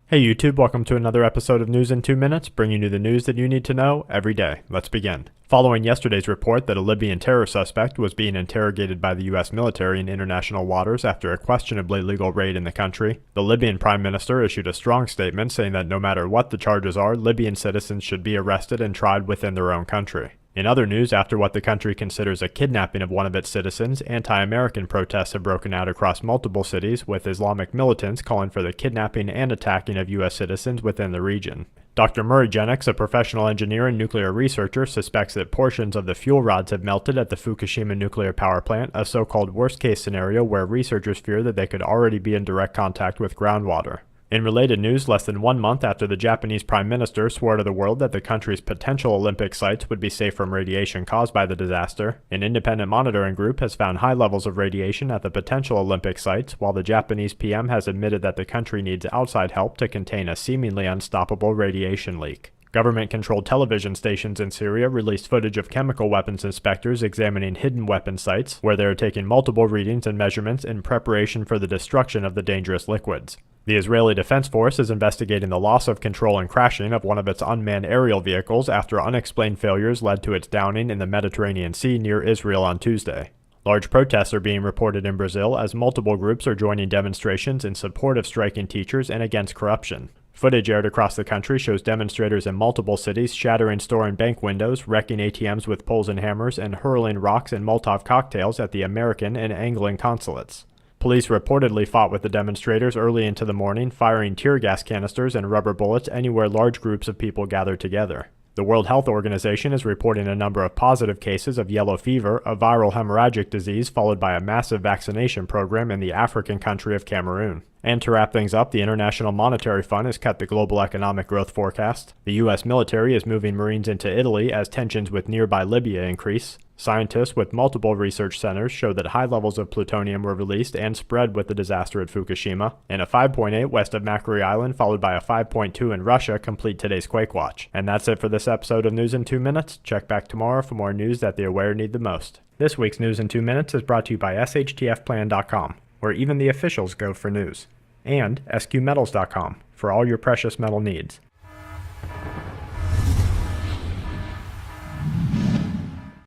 Hey YouTube, welcome to another episode of News in 2 Minutes, bringing you the news that you need to know every day. Let's begin. Following yesterday's report that a Libyan terror suspect was being interrogated by the US military in international waters after a questionably legal raid in the country, the Libyan Prime Minister issued a strong statement saying that no matter what the charges are, Libyan citizens should be arrested and tried within their own country. In other news, after what the country considers a kidnapping of one of its citizens, anti-American protests have broken out across multiple cities, with Islamic militants calling for the kidnapping and attacking of US citizens within the region. Dr. Murray Jennings, a professional engineer and nuclear researcher, suspects that portions of the fuel rods have melted at the Fukushima nuclear power plant, a so-called worst-case scenario where researchers fear that they could already be in direct contact with groundwater. In related news, less than 1 month after the Japanese Prime Minister swore to the world that the country's potential Olympic sites would be safe from radiation caused by the disaster, an independent monitoring group has found high levels of radiation at the potential Olympic sites, while the Japanese PM has admitted that the country needs outside help to contain a seemingly unstoppable radiation leak. Government-controlled television stations in Syria released footage of chemical weapons inspectors examining hidden weapon sites, where they are taking multiple readings and measurements in preparation for the destruction of the dangerous liquids. The Israeli Defense Force is investigating the loss of control and crashing of one of its unmanned aerial vehicles after unexplained failures led to its downing in the Mediterranean Sea near Israel on Tuesday. Large protests are being reported in Brazil as multiple groups are joining demonstrations in support of striking teachers and against corruption. Footage aired across the country shows demonstrators in multiple cities shattering store and bank windows, wrecking ATMs with poles and hammers, and hurling rocks and Molotov cocktails at the American and Angolan consulates. Police reportedly fought with the demonstrators early into the morning, firing tear gas canisters and rubber bullets anywhere large groups of people gathered together. The World Health Organization is reporting a number of positive cases of yellow fever, a viral hemorrhagic disease followed by a massive vaccination program in the African country of Cameroon. And to wrap things up, the International Monetary Fund has cut the global economic growth forecast. The US military is moving Marines into Italy as tensions with nearby Libya increase. Scientists with multiple research centers show that high levels of plutonium were released and spread with the disaster at Fukushima, and a 5.8 west of Macquarie Island followed by a 5.2 in Russia complete today's Quake Watch. And that's it for this episode of News in 2 Minutes. Check back tomorrow for more news that the aware need the most. This week's News in 2 Minutes is brought to you by shtfplan.com, where even the officials go for news, and sqmetals.com for all your precious metal needs.